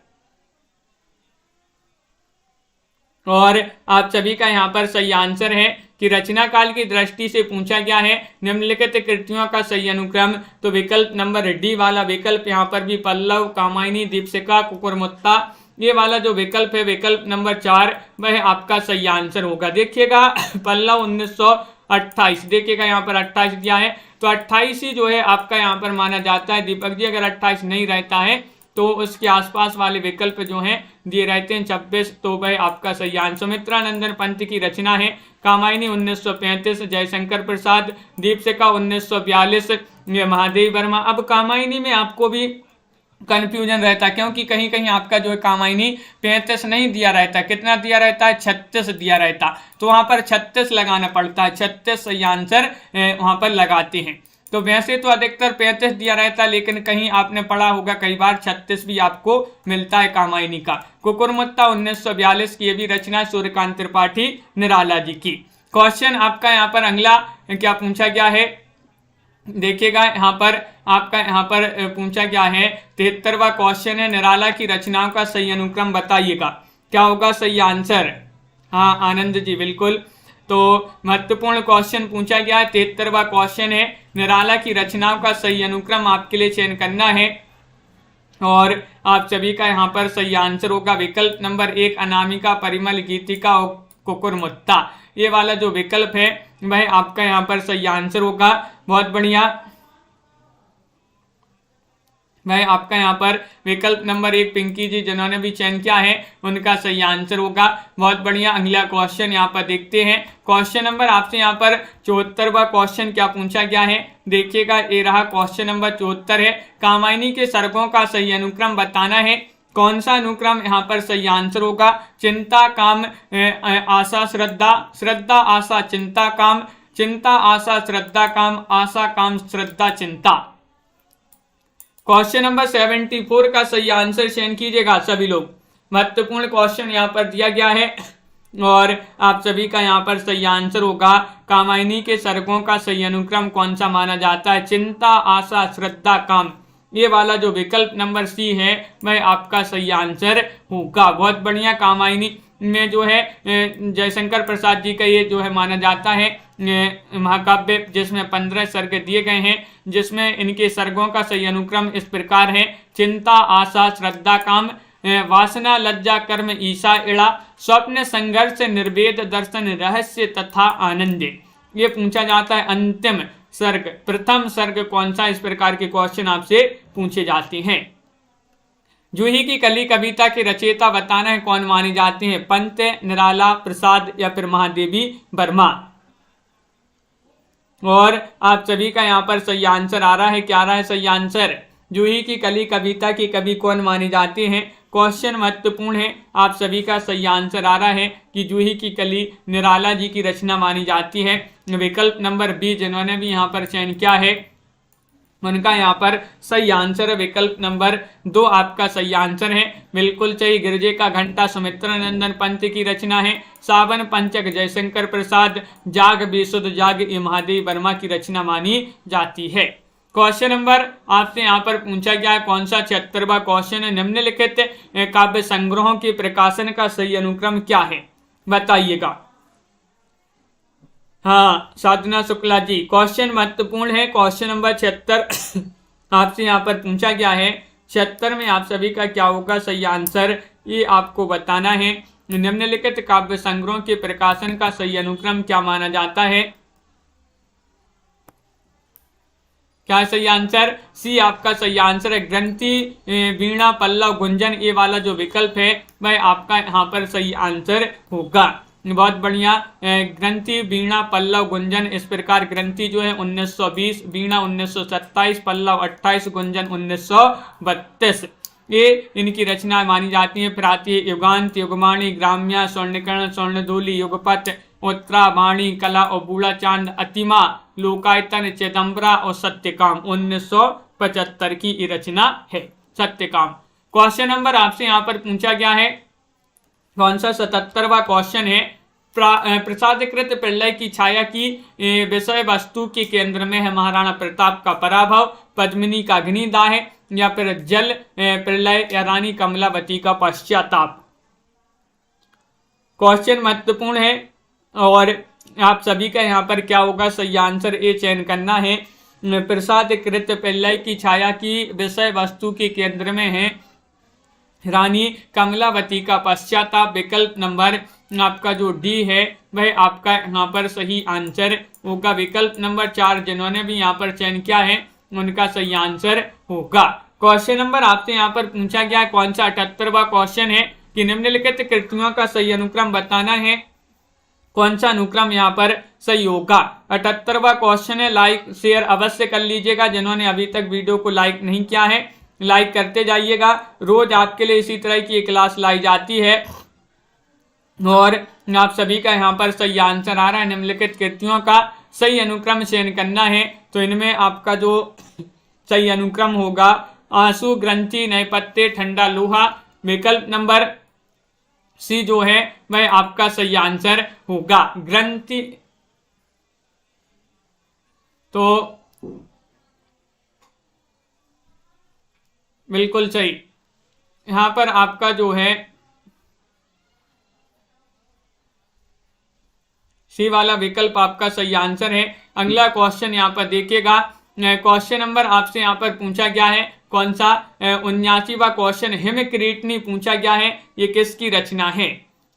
Speaker 1: और आप सभी का यहाँ पर सही आंसर है कि रचना काल की दृष्टि से पूछा गया है निम्नलिखित कृतियों का सही अनुक्रम, तो विकल्प नंबर डी वाला विकल्प यहाँ पर भी पल्लव, कामायनी, दीपशिखा, कुकुरमुत्ता, ये वाला जो विकल्प है विकल्प नंबर 4 वह आपका सही आंसर होगा। देखिएगा पल्लव 1928, देखिएगा यहाँ पर 28 दिया है तो 28 ही जो है आपका यहाँ पर माना जाता है। दीपक जी अगर 28 नहीं रहता है तो उसके आसपास वाले विकल्प जो हैं दिए रहते हैं 26, तो वह आपका सही आंसर। सुमित्रानंदन पंत की रचना है। कामायनी 1935, जयशंकर प्रसाद, दीपशिखा 1942, महादेवी वर्मा। अब कामायनी में आपको भी कंफ्यूजन रहता है क्योंकि कहीं कहीं आपका जो है कामायनी 35 नहीं दिया रहता, कितना दिया रहता है 36 दिया रहता, तो वहां पर 36 लगाना पड़ता है। 36 सही आंसर वहां पर लगाते हैं। तो वैसे तो अधिकतर 35 दिया रहता है, लेकिन कहीं आपने पढ़ा होगा कई बार 36 भी आपको मिलता है कामायनी का। कुकुरमुत्ता 1942 की ये भी रचना सूर्यकांत त्रिपाठी निराला जी की। क्वेश्चन आपका यहाँ पर अगला क्या पूछा गया है, देखिएगा यहाँ पर आपका यहाँ पर पूछा गया है 73वां क्वेश्चन है, निराला की रचनाओं का सही अनुक्रम बताइएगा। क्या होगा सही आंसर? हाँ आनंद जी बिल्कुल। तो महत्वपूर्ण क्वेश्चन पूछा गया है, 73वां क्वेश्चन है, निराला की रचनाओं का सही अनुक्रम आपके लिए चयन करना है और आप सभी का यहाँ पर सही आंसर होगा विकल्प नंबर 1 अनामिका, परिमल, गीतिका और कुकुरमुत्ता। ये वाला जो विकल्प है वह आपका यहाँ पर सही आंसर होगा। बहुत बढ़िया, वह आपका यहाँ पर विकल्प नंबर 1 पिंकी जी जिन्होंने भी चयन किया है उनका सही आंसर होगा। बहुत बढ़िया, अगला क्वेश्चन यहाँ पर देखते हैं। क्वेश्चन नंबर आपसे यहाँ पर 74वां क्वेश्चन क्या पूछा गया है, देखिएगा ये रहा क्वेश्चन नंबर 74 है, कामायनी के सर्गों का सही अनुक्रम बताना है। कौन सा अनुक्रम यहाँ पर सही आंसर होगा? चिंता काम आशा श्रद्धा, श्रद्धा आशा चिंता काम, चिंता आशा श्रद्धा काम, आशा काम श्रद्धा चिंता। क्वेश्चन नंबर 74 का सही आंसर चयन कीजिएगा सभी लोग। महत्वपूर्ण क्वेश्चन यहाँ पर दिया गया है और आप सभी का यहाँ पर सही आंसर होगा कामायनी के सर्गों का सही अनुक्रम कौन सा माना जाता है? चिंता आशा श्रद्धा काम। ये वाला जो विकल्प नंबर सी है वह आपका सही आंसर होगा। बहुत बढ़िया, कामायनी में जो है जयशंकर प्रसाद जी का ये जो है माना जाता है महाकाव्य, जिसमें 15 सर्ग दिए गए हैं, जिसमें इनके सर्गों का सही अनुक्रम इस प्रकार है, चिंता आशा श्रद्धा काम, वासना लज्जा कर्म ईशा इड़ा, स्वप्न संघर्ष निर्वेद दर्शन रहस्य तथा आनंदे। ये पूछा जाता है अंतिम सर्ग, प्रथम सर्ग कौन सा, इस प्रकार के क्वेश्चन आपसे पूछे जाते हैं। जूही की कली कविता के रचयिता बताना है कौन माने जाते हैं? पंत, निराला, प्रसाद या फिर महादेवी वर्मा। और आप सभी का यहाँ पर सही आंसर आ रहा है, क्या आ रहा है सही आंसर? जूही की कली कविता के कवि कौन माने जाते हैं? क्वेश्चन महत्वपूर्ण है, आप सभी का सही आंसर आ रहा है कि जूही की कली निराला जी की रचना मानी जाती है। विकल्प नंबर बी जिन्होंने भी यहाँ पर चयन किया है उनका यहाँ पर सही आंसर है विकल्प नंबर 2 आपका सही आंसर है, बिल्कुल सही। गिरजे का घंटा सुमित्रा नंदन पंत की रचना है। सावन पंचक जयशंकर प्रसाद, जाग बेसुध जाग ये महादेवी वर्मा की रचना मानी जाती है। क्वेश्चन नंबर आपसे यहाँ पर पूछा गया है कौन सा 76वां क्वेश्चन है, निम्नलिखित काव्य संग्रहों के प्रकाशन का सही अनुक्रम क्या है बताइएगा। हाँ साधना शुक्ला जी, क्वेश्चन महत्वपूर्ण है। क्वेश्चन नंबर 76 आपसे यहाँ पर पूछा गया है, 76 में आप सभी का क्या होगा सही आंसर, ये आपको बताना है। निम्नलिखित काव्य संग्रहों के प्रकाशन का सही अनुक्रम क्या माना जाता है? क्या सही आंसर? सी आपका सही आंसर है, ग्रंथि, वीणा, पल्लव, गुंजन। ये वाला जो विकल्प है वह आपका यहाँ पर सही आंसर होगा। बहुत बढ़िया, ग्रंथि, वीणा, पल्लव, गुंजन, इस प्रकार ग्रंथि जो है 1920, वीणा 1927, पल्लव 28, गुंजन 1932 ये इनकी रचना मानी जाती है। प्राति, युगांत, युगमाणी, ग्राम्या, स्वर्णकर्ण, स्वर्णदोली, युगपथ, उत्तरावाणी, कला और बूढ़ा चांद, अतिमा, लोकायतन, चिदम्बरा और सत्यकाम 1975 की ये रचना है सत्यकाम। क्वेश्चन नंबर आपसे यहाँ पर पूछा गया है कौन सा 77वां क्वेश्चन है, प्रसादकृत प्रलय की छाया की विषय वस्तु के केंद्र में है महाराणा प्रताप का पराभव, पद्मिनी का अग्निदाह है या फिर जल प्रलय या रानी कमलावती का पश्चाताप। क्वेश्चन महत्वपूर्ण है और आप सभी का यहाँ पर क्या होगा सही आंसर, ए चयन करना है। प्रसादकृत प्रलय की छाया की विषय वस्तु के केंद्र में है रानी कमलावती का पश्चाताप। विकल्प नंबर आपका जो डी है वह आपका यहाँ पर सही आंसर होगा। विकल्प नंबर 4 जिन्होंने भी यहाँ पर चयन किया है उनका सही आंसर होगा। क्वेश्चन नंबर आपसे यहाँ पर पूछा गया है कौन सा 78वां क्वेश्चन है कि निम्नलिखित कृतियों का सही अनुक्रम बताना है, कौन सा अनुक्रम यहाँ पर सही होगा। 78वां क्वेश्चन है, लाइक शेयर अवश्य कर लीजिएगा। जिन्होंने अभी तक वीडियो को लाइक नहीं किया है लाइक करते जाइएगा। रोज आपके लिए इसी तरह की क्लास लाई जाती है और आप सभी का यहाँ पर सही आंसर आ रहा है। निम्नलिखित कृतियों का सही अनुक्रम चयन करना है। तो इनमें आपका जो सही अनुक्रम होगा आंसू, ग्रंथि, नयपत्य, ठंडा लोहा। विकल्प नंबर सी जो है वह आपका सही आंसर होगा। ग्रंथि तो बिल्कुल सही, यहां पर आपका जो है सी वाला विकल्प आपका सही आंसर है। अगला क्वेश्चन यहाँ पर देखिएगा। क्वेश्चन नंबर आपसे यहाँ पर पूछा गया है कौन सा 79वां क्वेश्चन हिमक्रीटनी पूछा गया है। ये किसकी रचना है?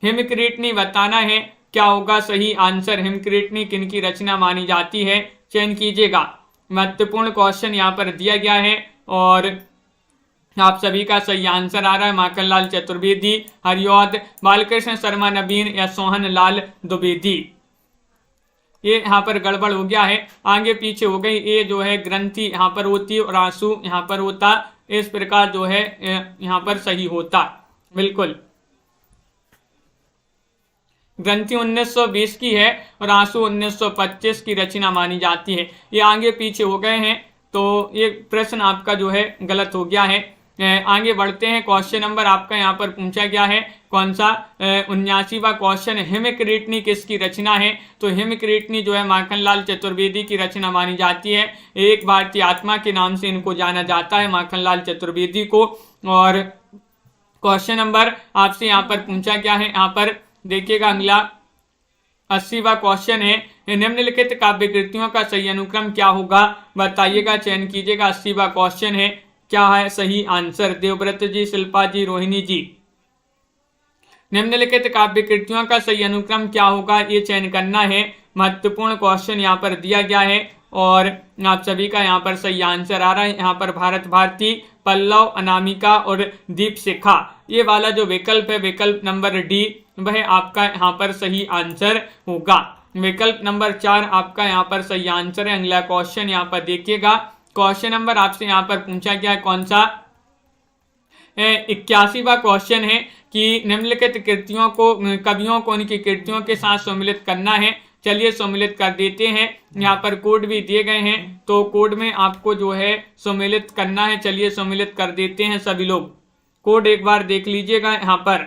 Speaker 1: हिमक्रीटनी बताना है क्या होगा सही आंसर। हिमक्रीटनी किनकी रचना मानी जाती है, चयन कीजिएगा। महत्वपूर्ण क्वेश्चन यहाँ पर दिया गया है और आप सभी का सही आंसर आ रहा है माखनलाल चतुर्वेदी, हरिऔध, बालकृष्ण शर्मा नवीन या सोहन लाल द्विवेदी। ये यहाँ पर गड़बड़ हो गया है, आगे पीछे हो गई। ये जो है ग्रंथि यहाँ पर होती और आंसू यहाँ पर होता, इस प्रकार जो है यहाँ पर सही होता। बिल्कुल, ग्रंथि 1920 की है और आंसू 1925 की रचना मानी जाती है। ये आगे पीछे हो गए हैं तो ये प्रश्न आपका जो है गलत हो गया है। आगे बढ़ते हैं। क्वेश्चन नंबर आपका यहाँ पर पूछा गया है कौन सा 79वां क्वेश्चन हिमक्रीटनी किसकी रचना है। तो हिमक्रीटनी जो है माखनलाल चतुर्वेदी की रचना मानी जाती है। एक भारतीय आत्मा के नाम से इनको जाना जाता है, माखनलाल चतुर्वेदी को। और क्वेश्चन नंबर आपसे यहाँ पर पूछा गया है, यहाँ पर देखिएगा अगला 80वां क्वेश्चन है निम्नलिखित काव्य कृतियों का सही अनुक्रम क्या होगा, बताइएगा, चयन कीजिएगा। 80वां क्वेश्चन है, क्या है सही आंसर? देवव्रत जी, शिल्पा जी, रोहिणी जी। निम्नलिखित काव्य कृतियों का सही अनुक्रम क्या होगा, ये चयन करना है। महत्वपूर्ण क्वेश्चन यहाँ पर दिया गया है और आप सभी का यहाँ पर सही आंसर आ रहा है। यहाँ पर भारत भारती, पल्लव, अनामिका और दीपशिखा, ये वाला जो विकल्प है विकल्प नंबर डी, वह आपका यहाँ पर सही आंसर होगा। विकल्प नंबर 4 आपका यहाँ पर सही आंसर है। अगला क्वेश्चन यहाँ पर देखिएगा। क्वेश्चन नंबर आपसे यहाँ पर पूछा गया है कौन सा 81वां क्वेश्चन है कि निम्नलिखित कृतियों को कवियों को उनकी कृतियों के साथ सम्मिलित करना है। चलिए सम्मिलित कर देते हैं। यहाँ पर कोड भी दिए गए हैं तो कोड में आपको जो है सम्मिलित करना है। चलिए सम्मिलित कर देते हैं सभी लोग। कोड एक बार देख लीजिएगा यहाँ पर।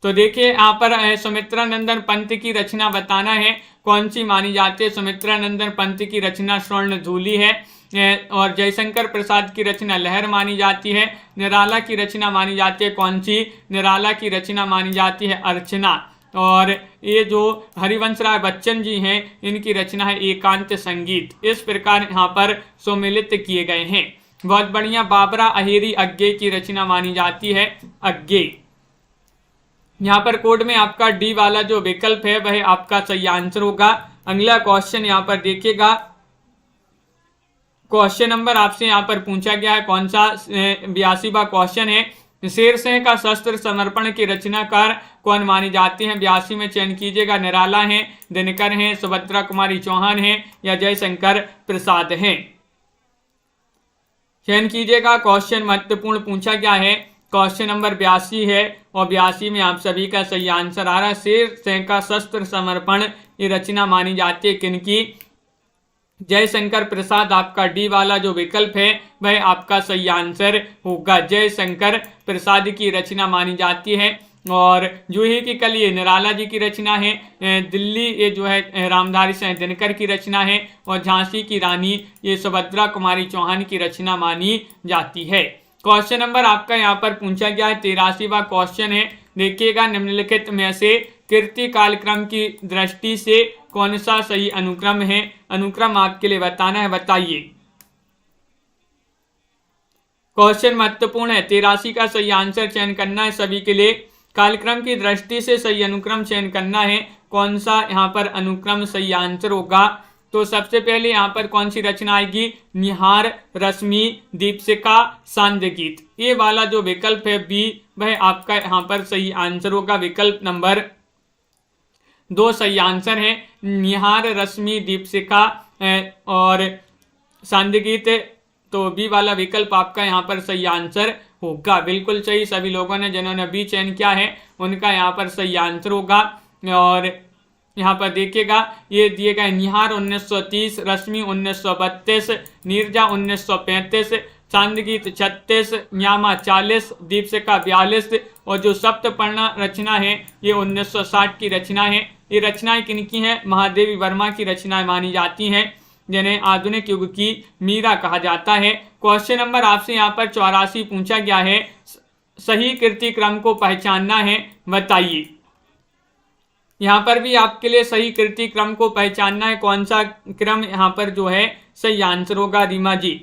Speaker 1: तो देखिए यहाँ पर सुमित्रा नंदन पंत की रचना बताना है कौन सी मानी जाती है। सुमित्रा नंदन पंत की रचना स्वर्णधूलि है और जयशंकर प्रसाद की रचना लहर मानी जाती है। निराला की रचना मानी जाती है कौन सी? निराला की रचना मानी जाती है अर्चना। और ये जो हरिवंश राय बच्चन जी हैं इनकी रचना है एकांत संगीत। इस प्रकार यहाँ पर सम्मिलित किए गए हैं। बहुत बढ़िया। बाबरा अहेरी अज्ञे की रचना मानी जाती है अज्ञे। यहाँ पर कोड में आपका डी वाला जो विकल्प है वह आपका सही आंसर होगा। अगला क्वेश्चन यहाँ पर देखिएगा। क्वेश्चन नंबर आपसे यहाँ पर पूछा गया है कौन सा 82वां क्वेश्चन है। शेरशाह का शस्त्र समर्पण की रचनाकार कौन मानी जाती है? 82 में चयन कीजिएगा। निराला है, दिनकर है, सुभद्रा कुमारी चौहान है या जयशंकर प्रसाद है। चयन कीजिएगा। क्वेश्चन महत्वपूर्ण पूछा गया है। क्वेश्चन नंबर 82 है और 82 में आप सभी का सही आंसर आ रहा है। शेरशाह का शस्त्र समर्पण ये रचना मानी जाती है किनकी? जयशंकर प्रसाद। आपका डी वाला जो विकल्प है वह आपका सही आंसर होगा। जयशंकर प्रसाद की रचना मानी जाती है। और जूही की कली ये निराला जी की रचना है। दिल्ली ये जो है रामधारी सिंह दिनकर की रचना है। और झांसी की रानी ये सुभद्रा कुमारी चौहान की रचना मानी जाती है। क्वेश्चन नंबर आपका यहाँ पर पूछा गया है 83वां क्वेश्चन है। देखिएगा निम्नलिखित में से कीर्ति कालक्रम की दृष्टि से कौन सा सही अनुक्रम है? अनुक्रम आपके लिए बताना है, बताइए। क्वेश्चन महत्वपूर्ण है। 83 का सही आंसर चयन करना है सभी के लिए। कालक्रम की दृष्टि से सही अनुक्रम चयन करना है। कौन सा यहाँ पर अनुक्रम सही आंसर होगा? तो सबसे पहले यहाँ पर कौन सी रचना आएगी? निहार, रश्मि, दीपशिखा, सांध्य गीत। ये वाला जो विकल्प है बी वह आपका यहाँ पर सही आंसर होगा। विकल्प नंबर 2 सही आंसर है। निहार, रश्मि, दीपशिखा और सांध्य गीत। तो बी वाला विकल्प आपका यहाँ पर सही आंसर होगा। बिल्कुल सही। सभी लोगों ने जिन्होंने बी चयन किया है उनका यहाँ पर सही आंसर होगा। और यहाँ पर देखिएगा ये दिए गए निहार 1930, रश्मि 1932, नीरजा 1935, चांदगीत 36, न्यामा 40, दीपशिखा 42 और जो सप्तपर्णा रचना है ये 1960 की रचना है। ये रचनाएं किनकी हैं? महादेवी वर्मा की रचनाएं मानी जाती हैं, जिन्हें आधुनिक युग की मीरा कहा जाता है। क्वेश्चन नंबर आपसे यहाँ पर 84 पूछा गया है, सही कृति क्रम को पहचानना है, बताइए। यहाँ पर भी आपके लिए सही कृति क्रम को पहचानना है, कौन सा क्रम यहाँ पर जो है सही आंसर होगा। रीमा जी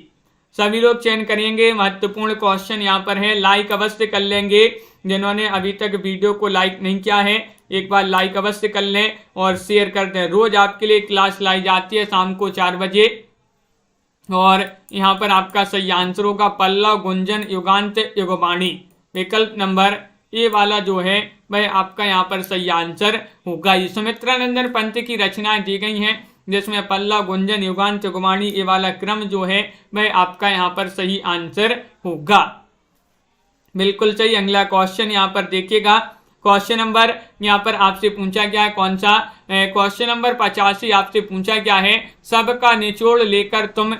Speaker 1: सभी लोग चयन करेंगे, महत्वपूर्ण क्वेश्चन यहाँ पर है, लाइक अवश्य कर लेंगे। जिन्होंने अभी तक वीडियो को लाइक नहीं किया है एक बार लाइक अवश्य कर लें और शेयर कर दें। रोज आपके लिए क्लास लाई जाती है शाम को 4 बजे और यहाँ पर आपका सही आंसर होगा पल्लव, गुंजन, युगांत, युगवाणी। विकल्प नंबर ए वाला जो है वह आपका यहाँ पर सही आंसर होगा। ये सुमित्रानंदन पंत की रचनाएं दी गई हैं जिसमें पल्लव, गुंजन, युगांत, युगवाणी ये वाला क्रम जो है वह आपका यहाँ पर सही आंसर होगा। बिल्कुल सही। अगला क्वेश्चन यहाँ पर देखिएगा, क्वेश्चन नंबर यहाँ पर आपसे पूछा गया है कौन सा? क्वेश्चन नंबर 85 आपसे पूछा गया है, सबका निचोड़ लेकर तुम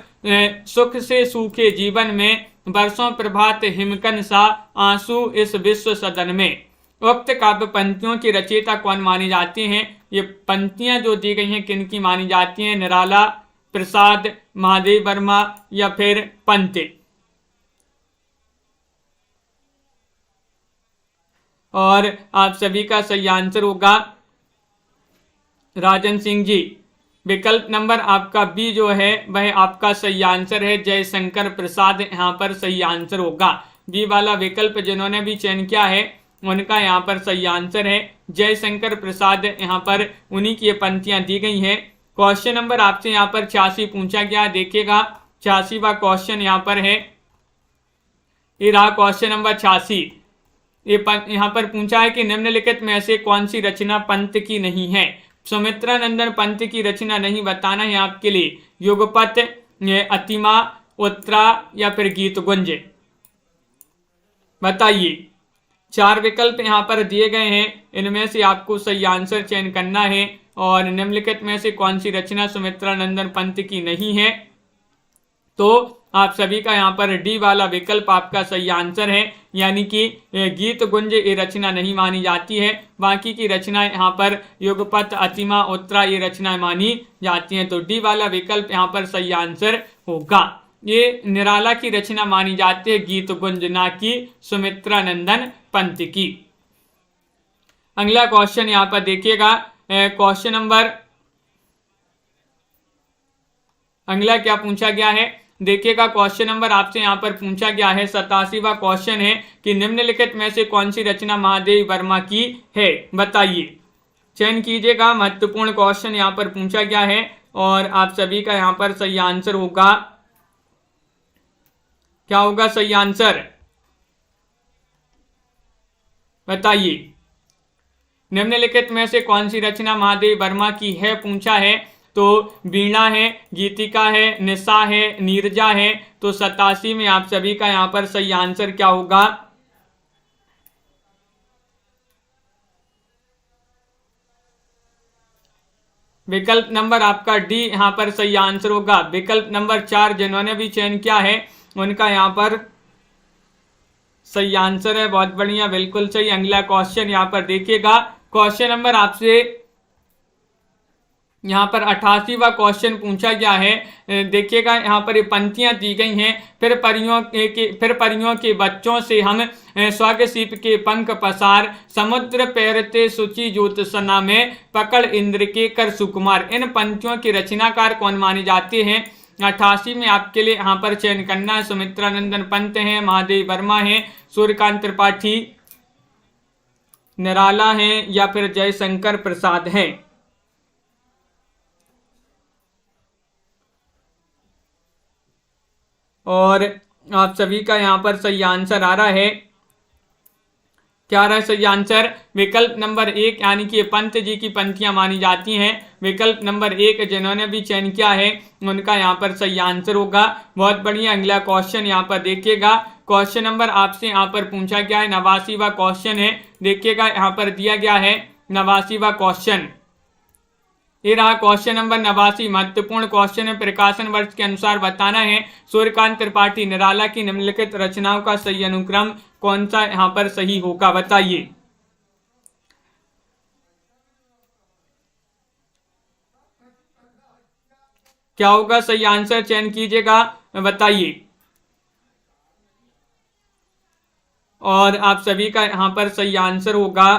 Speaker 1: सुख से सूखे जीवन में बरसों प्रभात हिमकन सा आंसू इस विश्व सदन में। उक्त काव्य पंक्तियों की रचयिता कौन मानी जाती हैं? ये पंक्तियां जो दी गई हैं किनकी मानी जाती हैं? निराला, प्रसाद, महादेव वर्मा या फिर पंत? और आप सभी का सही आंसर होगा राजन सिंह जी। विकल्प नंबर आपका बी जो है वह आपका सही आंसर है, जयशंकर प्रसाद यहाँ पर सही आंसर होगा। बी वाला विकल्प जिन्होंने भी चयन किया है उनका यहाँ पर सही आंसर है जयशंकर प्रसाद। यहाँ पर उन्हीं की ये पंक्तियां दी गई हैं। क्वेश्चन नंबर आपसे यहाँ पर 86 पूछा गया, देखिएगा 86वां क्वेश्चन यहाँ पर है, ये रहा क्वेश्चन नंबर 86। ये यहाँ पर पूछा है कि निम्नलिखित में से कौन सी रचना पंत की नहीं है? सुमित्रानंदन पंत की रचना नहीं बताना है आपके लिए, युगपत, अतिमा, उत्तरा या फिर गीत गुंज, बताइए। 4 विकल्प यहाँ पर दिए गए हैं, इनमें से आपको सही आंसर चयन करना है और निम्नलिखित में से कौन सी रचना सुमित्रानंदन पंत की नहीं है? तो आप सभी का यहाँ पर डी वाला विकल्प आपका सही आंसर है, यानी कि गीत गुंज ये रचना नहीं मानी जाती है। बाकी की रचनाएं यहाँ पर युगपत, अतिमा, उत्तरा ये रचनाएं मानी जाती हैं। तो डी वाला विकल्प यहाँ पर सही आंसर होगा। ये निराला की रचना मानी जाती है, गीत गुंज, ना कि सुमित्रानंदन पंत की। अगला क्वेश्चन यहाँ पर देखिएगा, क्वेश्चन नंबर अगला क्या पूछा गया है, देखिएगा क्वेश्चन नंबर आपसे यहाँ पर पूछा गया है 87वां क्वेश्चन है कि निम्नलिखित में से कौन सी रचना महादेवी वर्मा की है, बताइए। चयन कीजिएगा, महत्वपूर्ण क्वेश्चन यहाँ पर पूछा गया है और आप सभी का यहाँ पर सही आंसर होगा, क्या होगा सही आंसर, बताइए। निम्नलिखित में से कौन सी रचना महादेवी वर्मा की है पूछा है, तो वीणा है, गीतिका है, निशा है, नीरजा है। तो 87 में आप सभी का यहाँ पर सही आंसर क्या होगा, विकल्प नंबर आपका डी यहाँ पर सही आंसर होगा। विकल्प नंबर 4 जिन्होंने भी चयन किया है उनका यहाँ पर सही आंसर है, बहुत बढ़िया, बिल्कुल सही। अगला क्वेश्चन यहाँ पर देखिएगा, क्वेश्चन नंबर आपसे यहाँ पर 88वां क्वेश्चन पूछा गया है। देखिएगा यहाँ पर ये पंक्तियां दी गई हैं, फिर परियों के बच्चों से हम स्वर्ग सीप के पंख पसार, समुद्र पैरते सुचि ज्योत्सना में पकड़ इंद्र के कर सुकुमार। इन पंक्तियों के रचनाकार कौन माने जाते हैं? 88 में आपके लिए यहाँ पर चयन करना है, सुमित्रानंदन पंत हैं, महादेवी वर्मा हैं, सूर्यकांत त्रिपाठी, निराला हैं या फिर जयशंकर प्रसाद हैं। और आप सभी का यहाँ पर सही आंसर आ रहा है, क्या रहा है सही आंसर? विकल्प नंबर 1 यानी कि पंत जी की पंक्तियां मानी जाती हैं। विकल्प नंबर 1 जिन्होंने भी चयन किया है उनका यहाँ पर सही आंसर होगा। बहुत बढ़िया। अगला क्वेश्चन यहाँ पर देखिएगा, क्वेश्चन नंबर आपसे यहाँ पर पूछा गया है, 89वां क्वेश्चन है। देखिएगा यहाँ पर दिया गया है 89वां क्वेश्चन, ये रहा क्वेश्चन नंबर 89। महत्वपूर्ण क्वेश्चन है। प्रकाशन वर्ष के अनुसार बताना है सूर्यकांत त्रिपाठी निराला की निम्नलिखित रचनाओं का सही अनुक्रम कौन सा यहाँ पर सही होगा, बताइए। क्या होगा सही आंसर, चयन कीजिएगा, बताइए। और आप सभी का यहाँ पर सही आंसर होगा,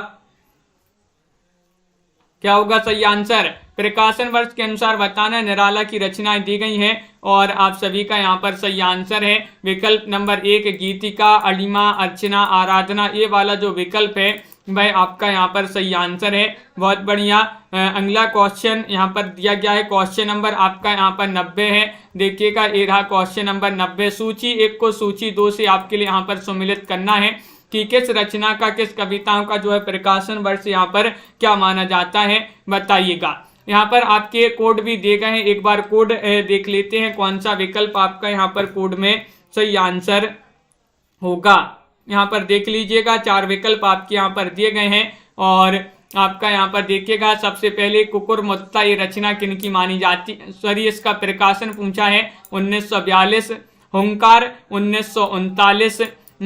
Speaker 1: क्या होगा सही आंसर, प्रकाशन वर्ष के अनुसार बताना निराला की रचनाएं दी गई हैं। और आप सभी का यहाँ पर सही आंसर है विकल्प नंबर 1 गीतिका, अलिमा, अर्चना, आराधना। ये वाला जो विकल्प है वह आपका यहाँ पर सही आंसर है। बहुत बढ़िया। अगला क्वेश्चन यहाँ पर दिया गया है, क्वेश्चन नंबर आपका यहाँ पर 90 है। देखिएगा ये रहा क्वेश्चन नंबर 90। सूची 1 को सूची 2 से आपके लिए यहाँ पर सम्मिलित करना है कि किस रचना का, किस कविताओं का जो है प्रकाशन वर्ष यहाँ पर क्या माना जाता है, बताइएगा। यहाँ पर आपके कोड भी दिए गए हैं, एक बार कोड देख लेते हैं कौन सा विकल्प आपका यहाँ पर कोड में सही आंसर होगा। यहाँ पर देख लीजिएगा 4 विकल्प आपके यहाँ पर दिए गए हैं। और आपका यहाँ पर देखिएगा सबसे पहले कुकुरमुत्ता ये रचना किनकी मानी जाती, सॉरी इसका प्रकाशन पूछा है 1942, हुंकार 1939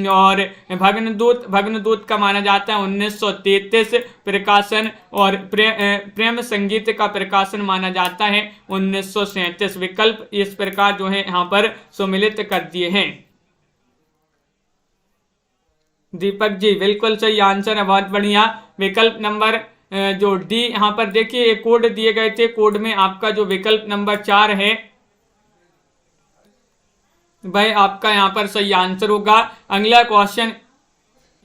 Speaker 1: और भग्नदूत का माना जाता है 1933 प्रकाशन। और प्रेम संगीत का प्रकाशन माना जाता है 1937। विकल्प इस प्रकार जो है यहाँ पर सम्मिलित कर दिए हैं। दीपक जी बिल्कुल सही आंसर है, बहुत बढ़िया। विकल्प नंबर जो डी यहाँ पर देखिए कोड दिए गए थे, कोड में आपका जो विकल्प नंबर 4 है भाई आपका यहाँ पर सही आंसर होगा। अगला क्वेश्चन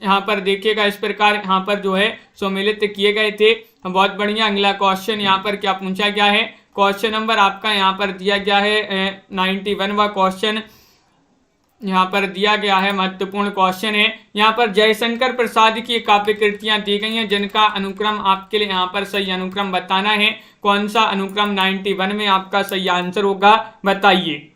Speaker 1: यहाँ पर देखिएगा इस प्रकार यहाँ पर जो है सम्मिलित किए गए थे। बहुत बढ़िया। अगला क्वेश्चन यहाँ पर क्या पूछा गया है, क्वेश्चन नंबर आपका यहाँ पर दिया गया है 91वां क्वेश्चन यहाँ पर दिया गया है, महत्वपूर्ण क्वेश्चन है। यहाँ पर जयशंकर प्रसाद की काव्य कृतियां दी गई हैं जिनका अनुक्रम आपके लिए यहाँ पर सही अनुक्रम बताना है। कौन सा अनुक्रम 91 में आपका सही आंसर होगा, बताइए।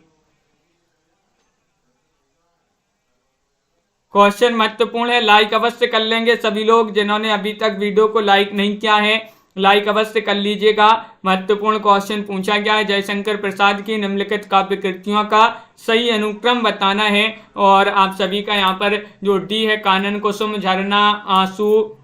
Speaker 1: क्वेश्चन महत्वपूर्ण है, लाइक अवश्य कर लेंगे सभी लोग। जिन्होंने अभी तक वीडियो को लाइक नहीं किया है लाइक अवश्य कर लीजिएगा। महत्वपूर्ण क्वेश्चन पूछा गया है जयशंकर प्रसाद की निम्नलिखित काव्य कृतियों का सही अनुक्रम बताना है। और आप सभी का यहाँ पर जो डी है कानन कुसुम, झरना, आंसू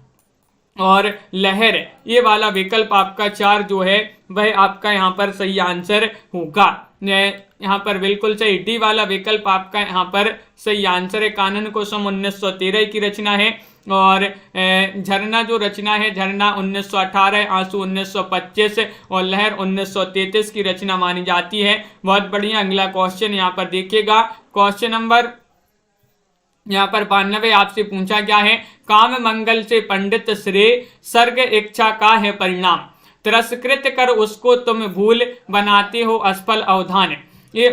Speaker 1: और लहर, ये वाला विकल्प आपका 4 जो है वह आपका यहाँ पर सही आंसर होगा। यहाँ पर बिल्कुल सही डी वाला विकल्प आपका यहाँ पर सही आंसर है। कानन कुसुम 1913 की रचना है और झरना जो रचना है झरना 1918, आंसू 1925 और लहर 1933 की रचना मानी जाती है। बहुत बढ़िया। अगला क्वेश्चन यहाँ पर देखिएगा, क्वेश्चन नंबर यहाँ पर 92 आपसे पूछा गया है, काम मंगल से पंडित श्रेय, सर्ग इच्छा का है परिणाम, तिरस्कृत कर उसको तुम भूल, बनाते हो असफल अवधान। ये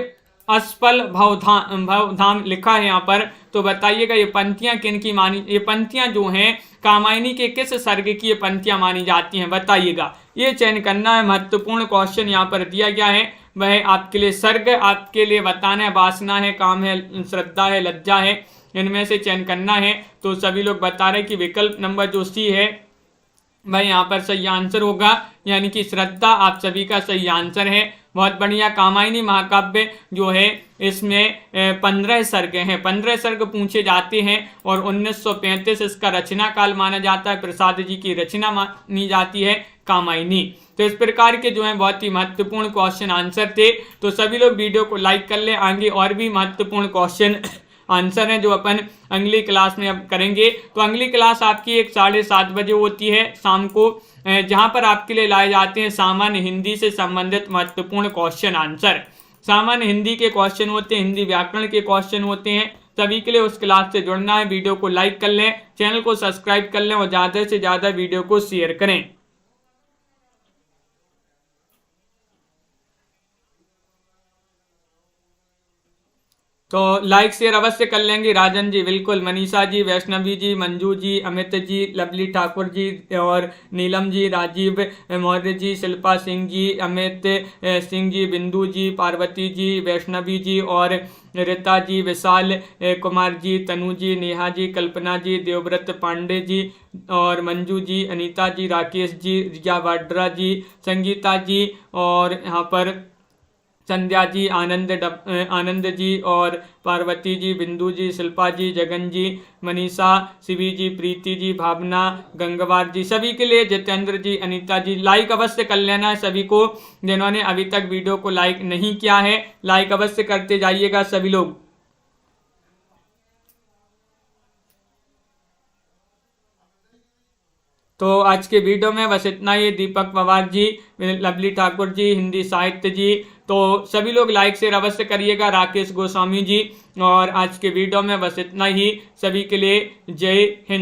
Speaker 1: असफल भवधाम लिखा है यहाँ पर, तो बताइएगा ये पंक्तियां किनकी मानी, ये पंक्तियां जो हैं कामायनी के किस सर्ग की ये पंक्तियां मानी जाती हैं, बताइएगा। ये चयन करना है। महत्वपूर्ण क्वेश्चन यहाँ पर दिया गया है, वह आपके लिए सर्ग आपके लिए बताना है, वासना है, काम है, श्रद्धा है, लज्जा है, इनमें से चयन करना है। तो सभी लोग बता रहे कि विकल्प नंबर जो सी है वह यहाँ पर सही आंसर होगा, यानी कि श्रद्धा आप सभी का सही आंसर है। बहुत बढ़िया। कामायनी महाकाव्य जो है इसमें 15 सर्ग हैं, 15 सर्ग पूछे जाते हैं और 1935 इसका रचना काल माना जाता है। प्रसाद जी की रचना मानी जाती है कामायनी। तो इस प्रकार के जो है बहुत ही महत्वपूर्ण क्वेश्चन आंसर थे। तो सभी लोग वीडियो को लाइक कर लें। आगे और भी महत्वपूर्ण क्वेश्चन आंसर है जो अपन अगली क्लास में अब करेंगे। तो अगली क्लास आपकी 7:30 बजे होती है शाम को, जहां पर आपके लिए लाए जाते हैं सामान्य हिंदी से संबंधित महत्वपूर्ण क्वेश्चन आंसर। सामान्य हिंदी के क्वेश्चन होते हैं, हिंदी व्याकरण के क्वेश्चन होते हैं। सभी के लिए उस क्लास से जुड़ना है। वीडियो को लाइक कर लें, चैनल को सब्सक्राइब कर लें और ज़्यादा से ज़्यादा वीडियो को शेयर करें। तो लाइक शेयर अवश्य कर लेंगे। राजन जी बिल्कुल, मनीषा जी, वैष्णवी जी, मंजू जी, अमित जी, लवली ठाकुर जी और नीलम जी, राजीव मौर्य जी, शिल्पा सिंह जी, अमित सिंह जी, बिंदु जी, पार्वती जी, वैष्णवी जी और रीता जी, विशाल कुमार जी, तनु जी, नेहा जी, कल्पना जी, देवव्रत पांडे जी और मंजू जी, अनीता जी, राकेश जी, रिया वाड्रा जी, संगीता जी और यहाँ पर संध्या जी, आनंद जी और पार्वती जी, बिंदु जी, शिल्पा जी, जगन जी, मनीषा, शिवी जी, प्रीति जी, भावना, गंगवार जी, सभी के लिए, जितेंद्र जी, अनीता जी, लाइक अवश्य कर लेना है सभी को। जिन्होंने अभी तक वीडियो को लाइक नहीं किया है, लाइक अवश्य करते जाइएगा सभी लोग। तो आज के वीडियो में बस इतना ही। दीपक पवार जी, लवली ठाकुर जी, हिंदी साहित्य जी, तो सभी लोग लाइक शेयर अवश्य करिएगा। राकेश गोस्वामी जी, और आज के वीडियो में बस इतना ही। सभी के लिए जय हिंद।